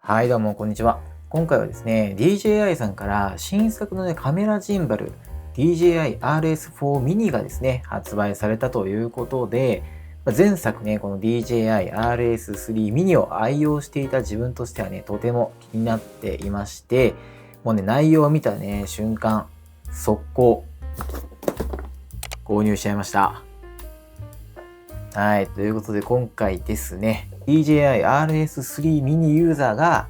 はい、どうも、こんにちは。今回はですね、DJI さんから新作のね、カメラジンバル DJI RS4 mini がですね、発売されたということで、前作ね、この DJI RS3 mini を愛用していた自分としてはね、とても気になっていまして、もうね、内容を見たね、瞬間、速攻、購入しちゃいました。はい、ということで今回ですね、DJI RS3 mini ユーザーが、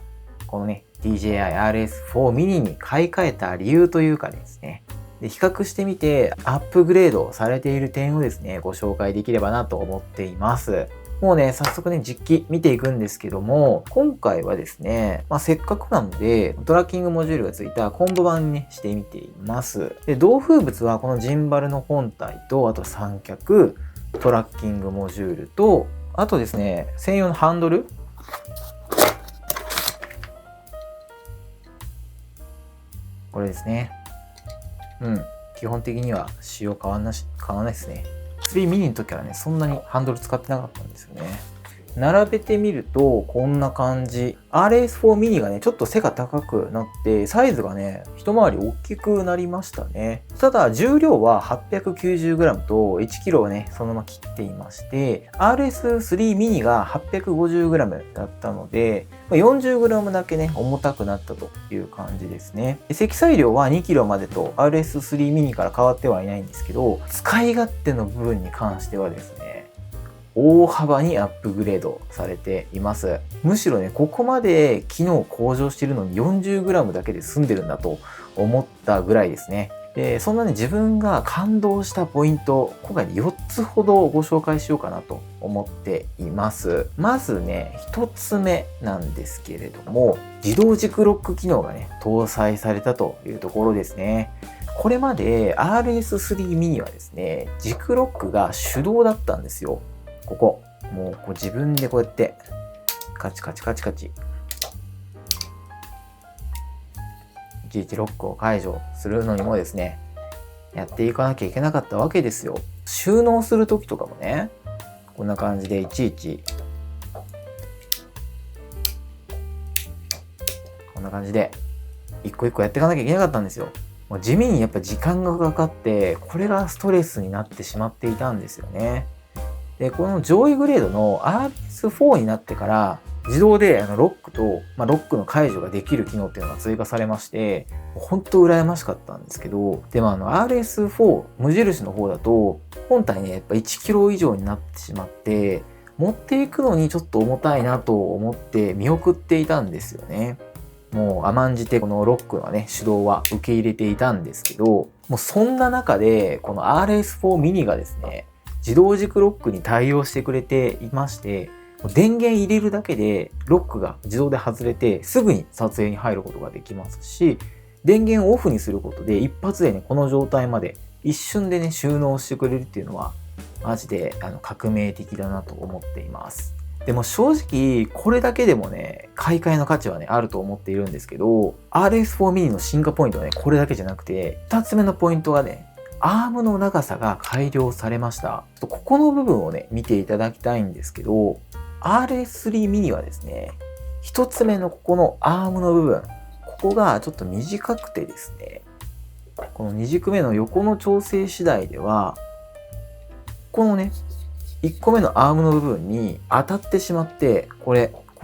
このね、DJI RS4 mini に買い替えた理由というかですね、で比較してみてアップグレードされている点をですね、ご紹介できればなと思っています。もうね、早速ね、実機見ていくんですけども、今回はですね、せっかくなので、トラッキングモジュールがついたコンボ版にね、してみています。で、同封物はこのジンバルの本体と、あと三脚、トラッキングモジュールと、あとですね、専用のハンドル。これですね。基本的には仕様変わんないですね。3ミニの時からね、そんなにハンドル使ってなかったんですよね。並べてみるとこんな感じ。RS4 ミニがね、ちょっと背が高くなってサイズがね、一回り大きくなりましたね。ただ重量は 890g と 1kg をね、そのまま切っていまして、 RS3 ミニが 850g だったので 40g だけね、重たくなったという感じですね。積載量は 2kg までと RS3 ミニから変わってはいないんですけど、使い勝手の部分に関してはですね、大幅にアップグレードされています。むしろね、ここまで機能向上しているのに 40g だけで済んでるんだと思ったぐらいですね。で、そんなね、自分が感動したポイント、今回ね、4つほどご紹介しようかなと思っています。まずね、1つ目なんですけれども、自動軸ロック機能がね、搭載されたというところですね。これまで RS3 mini はですね、軸ロックが手動だったんですよ。もう自分でこうやってカチカチカチカチいちいちロックを解除するのにもですね、やっていかなきゃいけなかったわけですよ。収納する時とかもね、こんな感じでいちいちこんな感じで一個一個やっていかなきゃいけなかったんですよ。もう地味にやっぱ時間がかかって、これがストレスになってしまっていたんですよね。で、この上位グレードの RS4 になってから自動でロックと、ロックの解除ができる機能っていうのが追加されまして、本当羨ましかったんですけど、でもRS4 無印の方だと本体ね、やっぱ 1kg 以上になってしまって、持っていくのにちょっと重たいなと思って見送っていたんですよね。もう甘んじてこのロックのね、手動は受け入れていたんですけど、もうそんな中でこの RS4 ミニがですね、自動軸ロックに対応してくれていまして、電源入れるだけでロックが自動で外れてすぐに撮影に入ることができますし、電源をオフにすることで一発でね、この状態まで一瞬でね、収納してくれるっていうのはマジで革命的だなと思っています。でも正直これだけでもね、買い替えの価値はね、あると思っているんですけど、 RS4 mini の進化ポイントはね、これだけじゃなくて、2つ目のポイントがね、アームの長さが改良されました。ここの部分をね、見ていただきたいんですけど、RS3 mini はですね、1つ目のここのアームの部分、ここがちょっと短くてですね、この2軸目の横の調整次第では、このね、1個目のアームの部分に当たってしまって、こ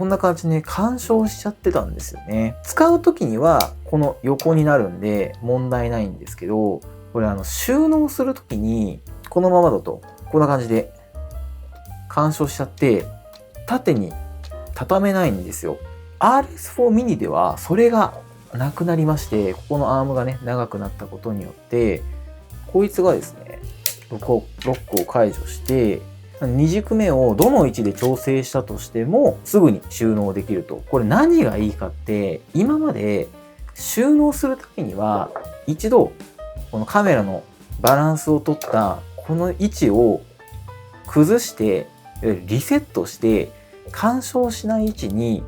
んな感じでね、干渉しちゃってたんですよね。使う時にはこの横になるんで問題ないんですけど、これ収納する時にこのままだとこんな感じで干渉しちゃって縦に畳めないんですよ。RS4 mini ではそれがなくなりまして、ここのアームがね、長くなったことによって、こいつがですね、ロックを解除して、2軸目をどの位置で調整したとしてもすぐに収納できると。これ何がいいかって、今まで収納するためには一度このカメラのバランスを取ったこの位置を崩して、リセットして干渉しない位置に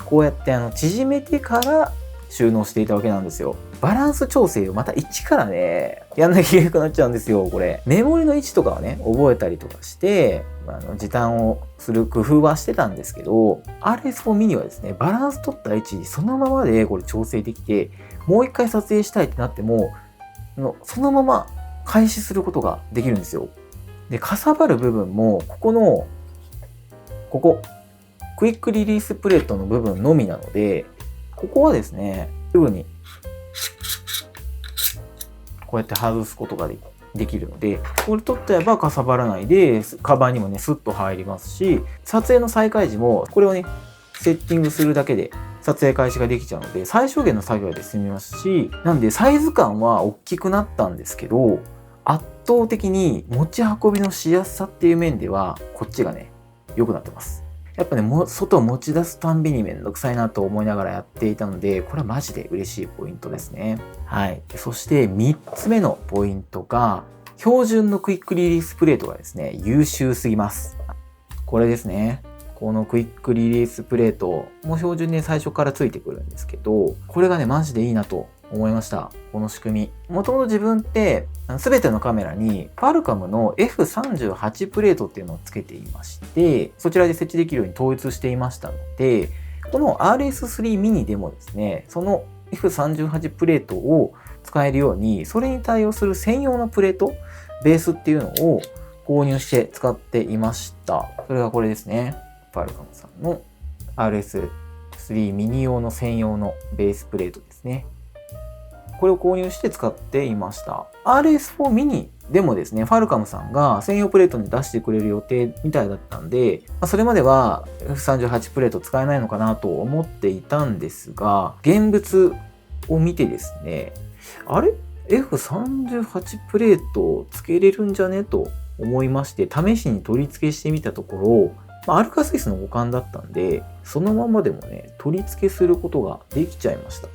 こうやって縮めてから収納していたわけなんですよ。バランス調整をまた一からね、やんなきゃいけなくなっちゃうんですよ、これ。メモリの位置とかはね、覚えたりとかして、時短をする工夫はしてたんですけど、RS4 mini はですね、バランス取った位置、そのままでこれ調整できて、もう一回撮影したいってなっても、そのまま開始することができるんですよ。で、かさばる部分も、ここ、クイックリリースプレートの部分のみなので、ここはですね、すぐにこうやって外すことができるので、これ取っちゃえばかさばらないで、カバンにもね、スッと入りますし、撮影の再開時も、これをね、セッティングするだけで撮影開始ができちゃうので、最小限の作業で済みますし、なんでサイズ感は大きくなったんですけど、圧倒的に持ち運びのしやすさっていう面では、こっちがね、良くなってます。やっぱね、外を持ち出すたんびにめんどくさいなと思いながらやっていたので、これはマジで嬉しいポイントですね。はい。そして3つ目のポイントが、標準のクイックリリースプレートがですね、優秀すぎます。これですね。このクイックリリースプレートも標準で最初からついてくるんですけど、これがね、マジでいいなと思いました。この仕組み。もともと自分って全てのカメラにファルカムの F38 プレートっていうのをつけていまして、そちらで設置できるように統一していましたので、この RS3 mini でもですね、その F38 プレートを使えるように、それに対応する専用のプレート、ベースっていうのを購入して使っていました。それがこれですね。ファルカムさんの RS3 mini 用の専用のベースプレートですね。これを購入して使っていました。RS4 mini でもですね、ファルカムさんが専用プレートに出してくれる予定みたいだったんで、それまでは F38 プレート使えないのかなと思っていたんですが、現物を見てですね、あれ F38 プレートつけれるんじゃねと思いまして、試しに取り付けしてみたところ、アルカスイスの互換だったんで、そのままでもね、取り付けすることができちゃいました。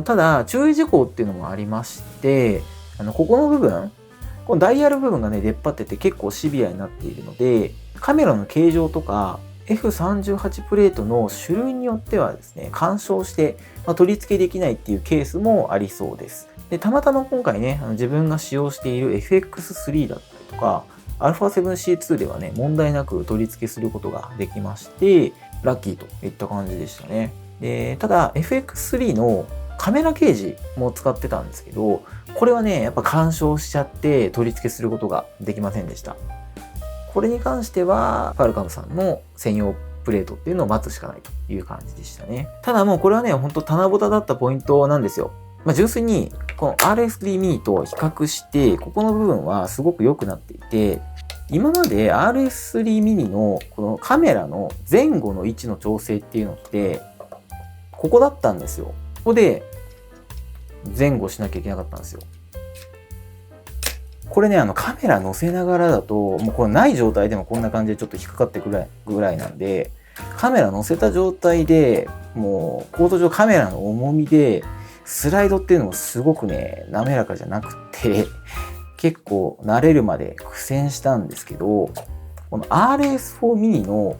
ただ、注意事項っていうのもありまして、ここの部分、このダイヤル部分がね、出っ張ってて結構シビアになっているので、カメラの形状とか、F38 プレートの種類によってはですね、干渉して、取り付けできないっていうケースもありそうです。で、たまたま今回ね、自分が使用している FX3 だったりとか、α7C2 ではね、問題なく取り付けすることができまして、ラッキーといった感じでしたね。ただ FX3 のカメラケージも使ってたんですけど、これはね、やっぱ干渉しちゃって取り付けすることができませんでした。これに関しては、ファルカムさんの専用プレートっていうのを待つしかないという感じでしたね。ただもうこれはね、ほんと棚ぼただったポイントなんですよ。純粋にこの RS3 mini と比較して、ここの部分はすごく良くなっていて、今まで RS3 mini のこのカメラの前後の位置の調整っていうのって、ここだったんですよ。ここで前後しなきゃいけなかったんですよ。これね、カメラ載せながらだと、もうこれない状態でもこんな感じでちょっと引っかかってくるぐらいなんで、カメラ載せた状態で、もうコード上カメラの重みで、スライドっていうのもすごくね、滑らかじゃなくて、結構慣れるまで苦戦したんですけど、この RS4 mini の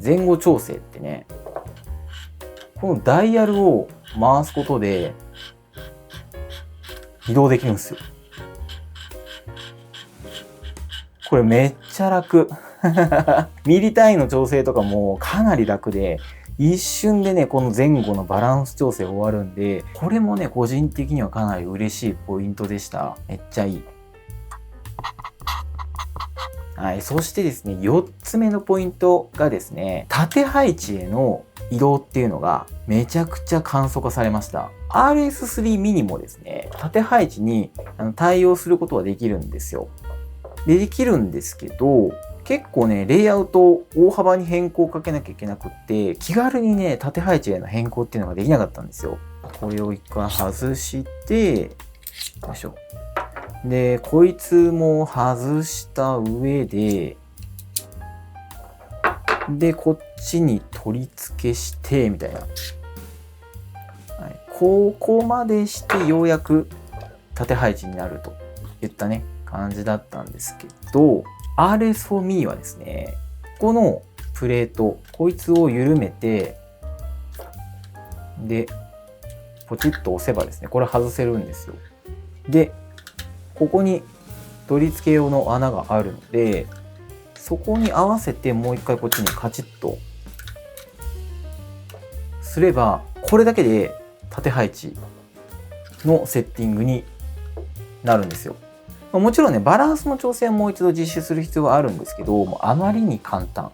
前後調整ってね、このダイヤルを回すことで移動できるんですよ。これめっちゃ楽。ミリ単位の調整とかもかなり楽で、一瞬でね、この前後のバランス調整終わるんで、これもね、個人的にはかなり嬉しいポイントでした。めっちゃいい。はい、そしてですね、4つ目のポイントがですね、縦配置への移動っていうのがめちゃくちゃ簡素化されました。RS3 mini もですね、縦配置に対応することはできるんですよ。できるんですけど、結構ね、レイアウトを大幅に変更かけなきゃいけなくって、気軽にね、縦配置への変更っていうのができなかったんですよ。これを一回外して、よいしょ。で、こいつも外した上で、こっちに取り付けして、みたいな。はい、ここまでしてようやく縦配置になるといったね、感じだったんですけど、RS4 mini はですね、このプレート、こいつを緩めて、で、ポチッと押せばですね、これ外せるんですよ。で、ここに取り付け用の穴があるので、そこに合わせてもう一回こっちにカチッとすれば、これだけで縦配置のセッティングになるんですよ。もちろんね、バランスの調整はもう一度実施する必要はあるんですけど、もうあまりに簡単。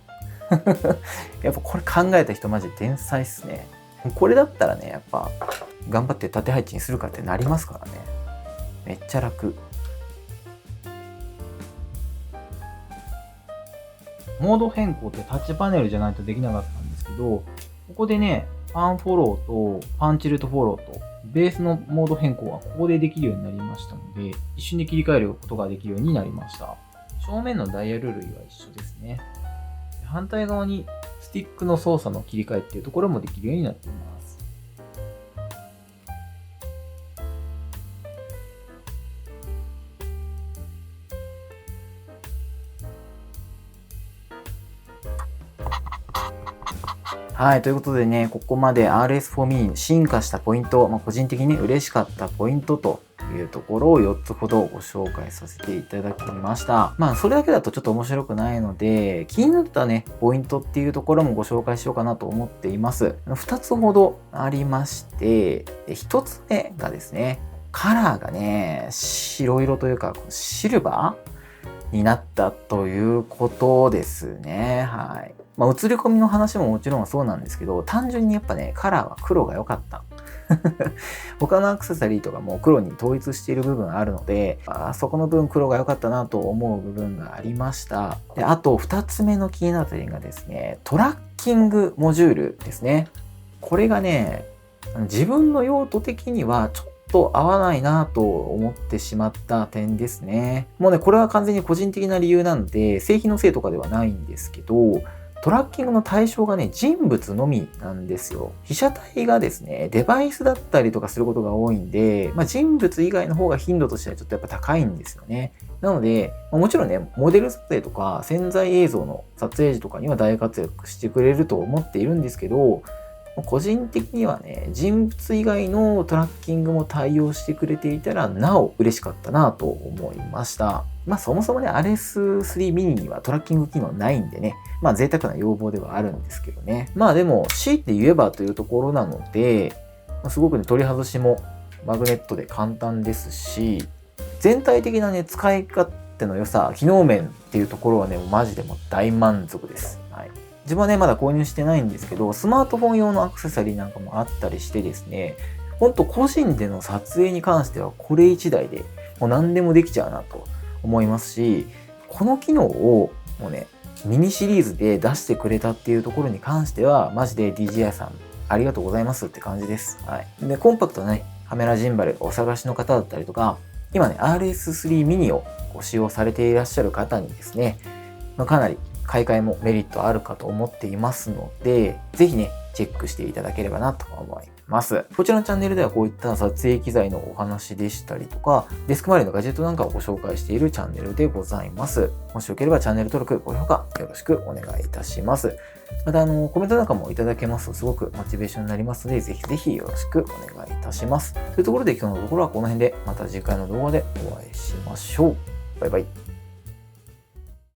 やっぱこれ考えた人マジで天才っすね。これだったらね、やっぱ頑張って縦配置にするかってなりますからね。めっちゃ楽。モード変更ってタッチパネルじゃないとできなかったんですけど、ここでね、パンフォローとパンチルトフォローとベースのモード変更はここでできるようになりましたので、一瞬で切り替えることができるようになりました。正面のダイヤル類は一緒ですね。反対側にスティックの操作の切り替えっていうところもできるようになっています。はい、ということでね、ここまで RS4 mini 進化したポイント、個人的に嬉しかったポイントというところを4つほどご紹介させていただきました。それだけだとちょっと面白くないので、気になったね、ポイントっていうところもご紹介しようかなと思っています。2つほどありまして、1つ目がですね、カラーがね、白色というか、シルバーになったということですね。はい。映り込みの話ももちろんそうなんですけど、単純にやっぱね、カラーは黒が良かった。他のアクセサリーとかも黒に統一している部分あるので、そこの分黒が良かったなと思う部分がありました。で、あと2つ目の気になった点がですね、トラッキングモジュールですね。これがね、自分の用途的にはちょっと合わないなと思ってしまった点ですね。もうね、これは完全に個人的な理由なので、製品のせいとかではないんですけど、トラッキングの対象がね、人物のみなんですよ。被写体がですね、デバイスだったりとかすることが多いんで、人物以外の方が頻度としてはちょっとやっぱ高いんですよね。なので、もちろんね、モデル撮影とか潜在映像の撮影時とかには大活躍してくれると思っているんですけど、個人的にはね、人物以外のトラッキングも対応してくれていたらなお嬉しかったなと思いました。そもそもね、RS3 mini にはトラッキング機能ないんでね、贅沢な要望ではあるんですけどね。でも、強いて言えばというところなので、すごくね、取り外しもマグネットで簡単ですし、全体的なね、使い勝手の良さ、機能面っていうところはね、マジでもう大満足です。はい。自分はね、まだ購入してないんですけど、スマートフォン用のアクセサリーなんかもあったりしてですね、ほんと個人での撮影に関してはこれ1台でもう何でもできちゃうなと思いますし、この機能をもうね、ミニシリーズで出してくれたっていうところに関しては、マジで DJI さんありがとうございますって感じです。はい。で、コンパクトなね、カメラジンバルお探しの方だったりとか、今ね、RS3 mini をご使用されていらっしゃる方にですね、かなり買い替えもメリットあるかと思っていますので、ぜひね、チェックしていただければなと思います。こちらのチャンネルではこういった撮影機材のお話でしたりとか、デスク周りのガジェットなんかをご紹介しているチャンネルでございます。もしよければチャンネル登録、高評価よろしくお願いいたします。またコメントなんかもいただけますとすごくモチベーションになりますので、ぜひぜひよろしくお願いいたします。というところで今日のところはこの辺で、また次回の動画でお会いしましょう。バイバイ。